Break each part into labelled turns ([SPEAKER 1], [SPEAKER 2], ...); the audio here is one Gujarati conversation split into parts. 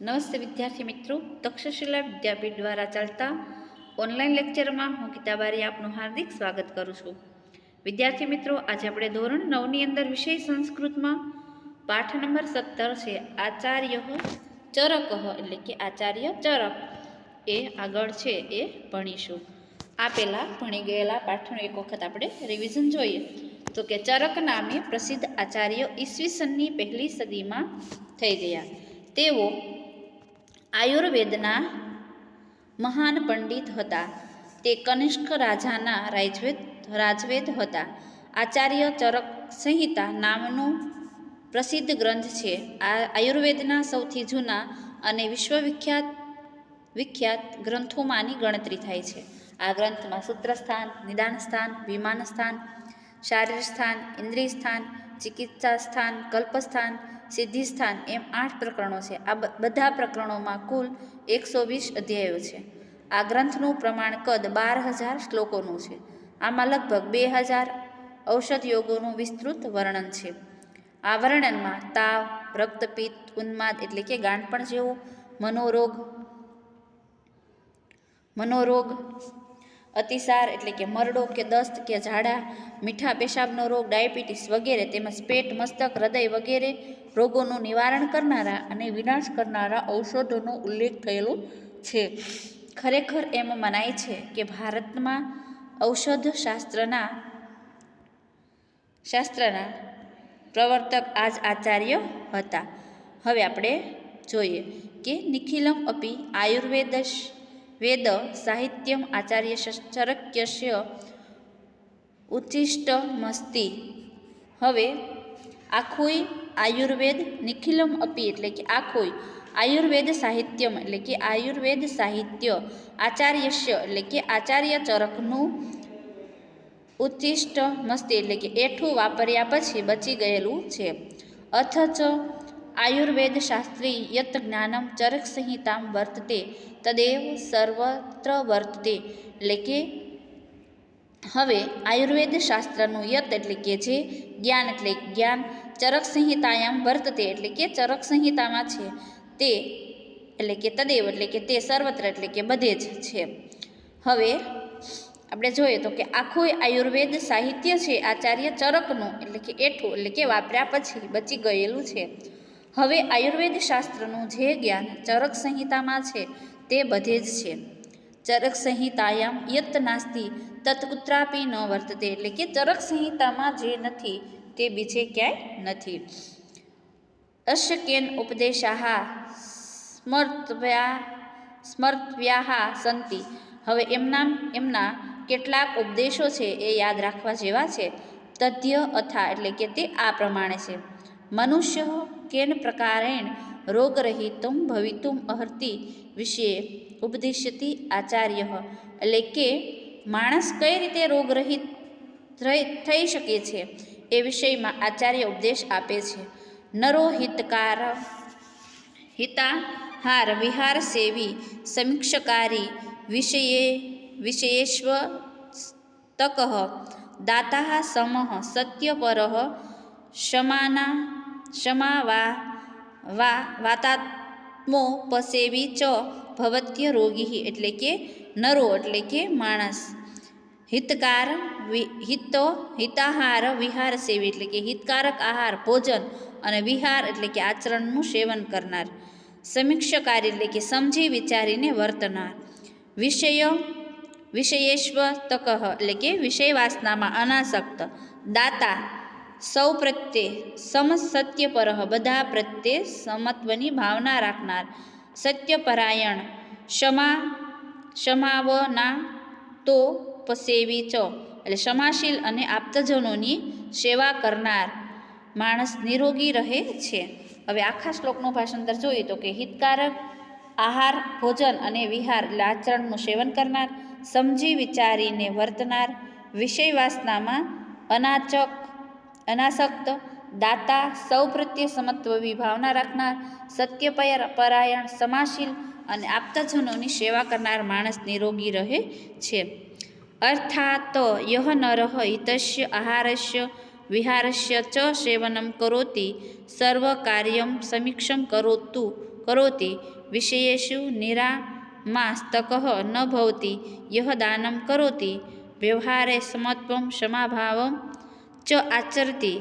[SPEAKER 1] નમસ્તે વિદ્યાર્થી મિત્રો, તક્ષશિલા વિદ્યાપીઠ દ્વારા ચાલતા ઓનલાઈન લેક્ચરમાં હું ગીતા બારી આપનું હાર્દિક સ્વાગત કરું છું. વિદ્યાર્થી મિત્રો, આજે આપણે ધોરણ 9ની અંદર વિષય સંસ્કૃતમાં પાઠ નંબર 17 છે આચાર્ય ચરક, એટલે કે આચાર્ય ચરક એ આગળ છે એ ભણીશું. આ પહેલાં ભણી ગયેલા પાઠનું એક વખત આપણે રિવિઝન જોઈએ તો કે ચરક નામે પ્રસિદ્ધ આચાર્ય ઈસવીસનની પહેલી સદીમાં થઈ ગયા. તેઓ આયુર્વેદના મહાન પંડિત હતા. તે કનિષ્ક રાજાના રાજવેદ હતા. આચાર્ય ચરક સંહિતા નામનું પ્રસિદ્ધ ગ્રંથ છે. આ આયુર્વેદના સૌથી જૂના અને વિખ્યાત ગ્રંથોમાંની ગણતરી થાય છે. આ ગ્રંથમાં સૂત્રસ્થાન, નિદાન સ્થાન, વિમાન સ્થાન, શારીર સ્થાન, ઇન્દ્રિય સ્થાન, ચિકિત્સા સ્થાન, કલ્પસ્થાન, સિદ્ધિ સ્થાન એમ 8 પ્રકરણો છે. આ બધા પ્રકરણોમાં કુલ 120 અધ્યાયો છે. આ ગ્રંથનું પ્રમાણ કદ 12,000 શ્લોકોનું છે. આમાં લગભગ 2,000 ઔષધ યોગોનું વિસ્તૃત વર્ણન છે. આ વર્ણનમાં તાવ, રક્તપિત્ત, ઉન્માદ એટલે કે ગાંઠપણ જેવો, મનોરોગ, અતિસાર એટલે કે મરડો કે દસ્ત કે ઝાડા, મીઠા પેશાબનો રોગ, ડાયાબિટીસ વગેરે તેમજ પેટ, મસ્તક, હૃદય વગેરે રોગોનું નિવારણ કરનારા અને વિનાશ કરનારા ઔષધોનો ઉલ્લેખ થયેલો છે. ખરેખર એમ મનાય છે કે ભારતમાં ઔષધ શાસ્ત્રના પ્રવર્તક આ જ આચાર્ય હતા. હવે આપણે જોઈએ કે નિખિલમ અપી આયુર્વેદ સાહિત્યમ આચાર્ય ચરક્યસ્ય ઉચ્ચિષ્ટમસ્તિ. હવે આખું આયુર્વેદ નિખિલમ અપી એટલે કે આખું આયુર્વેદ સાહિત્યમ એટલે કે આયુર્વેદ સાહિત્ય આચાર્યસ્ય એટલે કે આચાર્ય ચરકનું ઉચ્ચિષ્ટમસ્તિ એટલે કે એઠું વાપર્યા પછી બચી ગયેલું છે. અથચ આયુર્વેદ શાસ્ત્રી યત જ્ઞાનમ ચરક સંહિતામ વર્તતે તદેવ સર્વત્ર વર્તતે. એટલે કે હવે આયુર્વેદ શાસ્ત્રનું યત એટલે કે જે જ્ઞાન એટલે જ્ઞાન ચરક સંહિતાયામ વર્તતે એટલે કે ચરક સંહિતામાં છે તે એટલે કે તદેવ એટલે કે તે સર્વત્ર એટલે કે બધે જ છે. હવે આપણે જોઈએ તો કે આખું આયુર્વેદ સાહિત્ય છે આચાર્ય ચરકનું એટલે કે એઠું એટલે કે વાપર્યા પછી બચી ગયેલું છે. હવે આયુર્વેદ શાસ્ત્રનું જે જ્ઞાન ચરક સંહિતામાં છે તે બધે જ છે. ચરક સંહિતાયામ યત નાસ્તિ તત કુત્રાપી ન વર્તતે એટલે કે ચરક સંહિતામાં જે નથી તે બીજે ક્યાંય નથી. અશ્ય કેન ઉપદેશાહ સ્મર્તવ્યાહ સંતિ. હવે એમના કેટલાક ઉપદેશો છે એ યાદ રાખવા જેવા છે. તદ્ય અથા એટલે કે તે આ પ્રમાણે છે. મનુષ્ય કેન પ્રકારેણ રોગરહિતમ ભવિતુમ અર્હતિ વિશે ઉપદિશ્યતિ આચાર્ય. એટલે કે માણસ કઈ રીતે રોગરહિત થઈ શકે છે એ વિષયમાં આચાર્ય ઉપદેશ આપે છે. નરો હિતાહાર વિહાર સેવી સમીક્ષકારી વિષયેશ્વ તક દાતા સમઃ સત્યપરઃ વાતાત્મો પસેવી ચ ભવત્ય રોગી. એટલે કે નરો એટલે કે માણસ, હિતાહાર વિહાર સેવી એટલે કે હિતકારક આહાર ભોજન અને વિહાર એટલે કે આચરણનું સેવન કરનાર, સમીક્ષાકારી એટલે કે સમજી વિચારીને વર્તનાર, વિષયેશ્વ તક એટલે કે વિષય વાસનામાં અનાસક્ત, દાતા સૌ પ્રત્યે સત્યપર બધા પ્રત્યે સમત્વની ભાવના રાખનાર, સત્યપરાયણ, ક્ષમાવના તો પસેવી ચ એટલે ક્ષમાશીલ અને આપ્તજનોની સેવા કરનાર માણસ નિરોગી રહે છે. હવે આખા શ્લોકનું ભાષાંતર જોઈએ તો કે હિતકારક આહાર ભોજન અને વિહાર એટલે આચરણનું સેવન કરનાર, સમજી વિચારીને વર્તનાર, વિષય વાસનામાં અનાસક્ત, દાતા સૌ પ્રત્યે સમત્વની ભાવના રાખનાર, સત્યપરાયણ, ક્ષમાશીલ અને આપ્તજનોની સેવા કરનાર માણસ નિરોગી રહે છે. અર્થાત યહ નરઃ હિતસ્ય આહારસ્ય વિહારસ્ય ચ સેવનમ કરોતિ સર્વ કાર્યમ સમીક્ષમ કરોતુ करोति विषयेषु निरामास्तकः न भवति यः दानं करोति व्यवहारे समत्वं क्षमाभावं च आचरति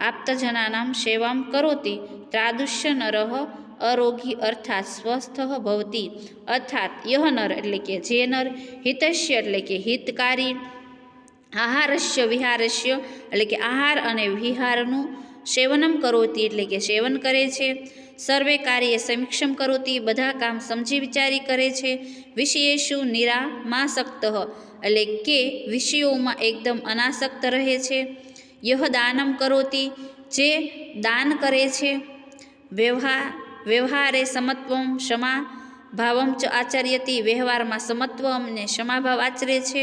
[SPEAKER 1] आप्तजनानां सेवां करोति तादृश नरः અરોગી અર્થાત સ્વસ્થ ભવતી. અર્થાત યહ નર એટલે કે જે નર હિતસ્ય એટલે કે હિતકારી, આહારસ્ય વિહારસ્ય એટલે કે આહાર અને વિહારનું સેવનમ કરોતી એટલે કે સેવન કરે છે, સર્વે કાર્ય સમીક્ષમ કરોતી બધા કામ સમજી વિચારી કરે છે, વિષયેષુ નિરામાસક્ત એટલે કે વિષયોમાં એકદમ અનાસક્ત રહે છે, યહ દાનમ કરોતી જે દાન કરે છે, વ્યવહારે સમત્વમ ક્ષમા ભાવમ ચ આચર્યતિ વ્યવહારમાં સમત્વ અને ક્ષમાભાવ આચરે છે,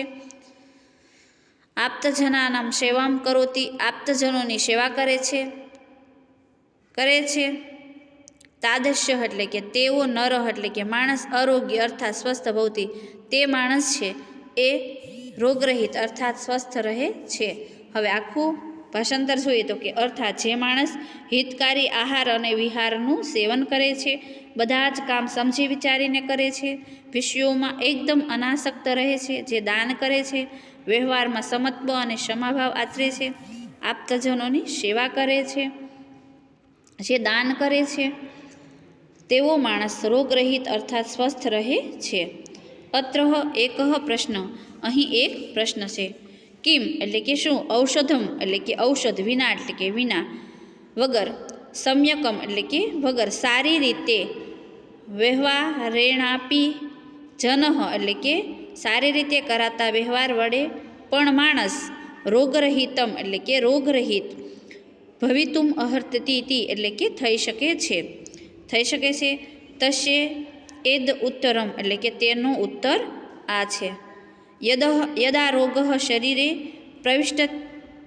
[SPEAKER 1] આપ્તજનાનામ સેવામ કરોતિ આપ્તજનોની સેવા કરે છે, તાદસ્ય એટલે કે તેઓ નર એટલે કે માણસ આરોગ્ય અર્થાત સ્વસ્થ ભવતી તે માણસ છે એ રોગરહિત અર્થાત સ્વસ્થ રહે છે. હવે આખું ભાષાંતર જોઈએ તો કે અર્થાત જે માણસ હિતકારી આહાર અને વિહારનું સેવન કરે છે, બધા જ કામ સમજી વિચારીને કરે છે, વિષયોમાં એકદમ અનાસક્ત રહે છે, જે દાન કરે છે, વ્યવહારમાં સમત્વ અને ક્ષમાભાવ આચરે છે, આપ્તજનોની સેવા કરે છે, જે દાન કરે છે, તેવો માણસ રોગરહિત અર્થાત સ્વસ્થ રહે છે. અત્ર એક પ્રશ્ન અહીં એક પ્રશ્ન છે. કિમ એટલે કે શું, ઔષધમ એટલે કે ઔષધ, વિના એટલે કે વિના, વગર, સમ્યકમ એટલે કે વગર, સારી રીતે, વ્યવહારેણાપી જનઃ એટલે કે સારી રીતે કરાતા વ્યવહાર વડે પણ માણસ રોગરહિતમ એટલે કે રોગરહિત, ભવિતુમ અર્હતિ એટલે કે થઈ શકે છે. તસ્ય એદ ઉત્તરમ એટલે કે તેનો ઉત્તર આ છે. યદા રોગ શરીરે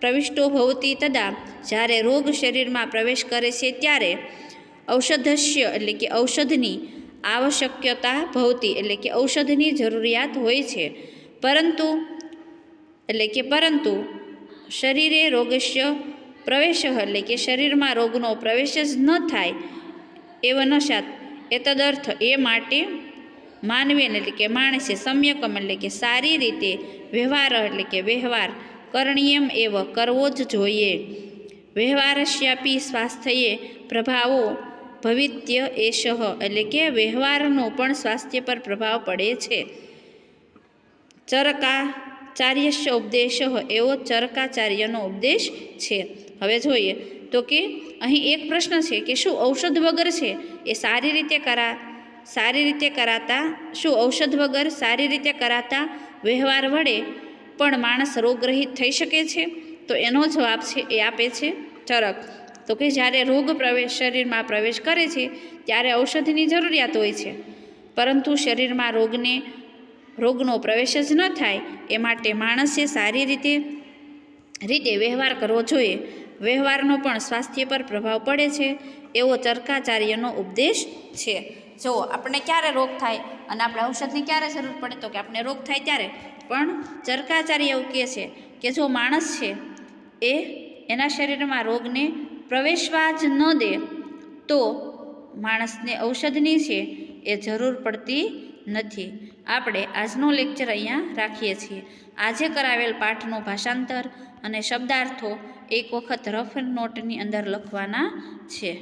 [SPEAKER 1] પ્રવિષ્ટો ભવતી તદા જ્યારે રોગ શરીરમાં પ્રવેશ કરે છે ત્યારે ઔષધસ્ય એટલે કે ઔષધની આવશ્યકતા ભવતી એટલે કે ઔષધની જરૂરિયાત હોય છે, પરંતુ શરીરે રોગસ્ય પ્રવેશ એટલે કે શરીરમાં રોગનો પ્રવેશ જ ન થાય એવ ન સાત એતદર્થ એ માટે માનવીને એટલે કે માણસે સમ્યકમ એટલે કે સારી રીતે, વ્યવહાર એટલે કે વ્યવહાર, કરણીયમ એવ કરવો જ જોઈએ, વ્યવહારસ્યાપી સ્વાસ્થ્યે પ્રભાવો ભવિત્ય એષઃ એટલે કે વ્યવહારનો પણ સ્વાસ્થ્ય પર પ્રભાવ પડે છે. ચરકાચાર્યસ્ય ઉપદેશ એવો ચરકાચાર્યનો ઉપદેશ છે. હવે જોઈએ તો કે અહીં એક પ્રશ્ન છે કે શું ઔષધ વગર છે એ સારી રીતે કરાતા શું ઔષધ વગર સારી રીતે કરાતા વ્યવહાર વડે પણ માણસ રોગરહિત થઈ શકે છે? તો એનો જવાબ છે એ આપે છે ચરક. તો કે જ્યારે રોગ શરીરમાં પ્રવેશ કરે છે ત્યારે ઔષધની જરૂરિયાત હોય છે, પરંતુ શરીરમાં રોગનો પ્રવેશ જ ન થાય એ માટે માણસે સારી રીતે વ્યવહાર કરવો જોઈએ, વ્યવહારનો પણ સ્વાસ્થ્ય પર પ્રભાવ પડે છે એવો ચરકાચાર્યનો ઉપદેશ છે. જો આપણને ક્યારે રોગ થાય અને આપણે ઔષધની ક્યારે જરૂર પડે તો કે આપણે રોગ થાય ત્યારે, પણ ચરકાચાર્ય એવું કહે છે કે જો માણસ છે એ એના શરીરમાં રોગને પ્રવેશવા જ ન દે તો માણસને ઔષધની છે એ જરૂર પડતી નથી. આપણે આજનો લેક્ચર અહીંયા રાખીએ છીએ. આજે કરાવેલ પાઠનું ભાષાંતર અને શબ્દાર્થો એક વખત રફ નોટની અંદર લખવાના છે.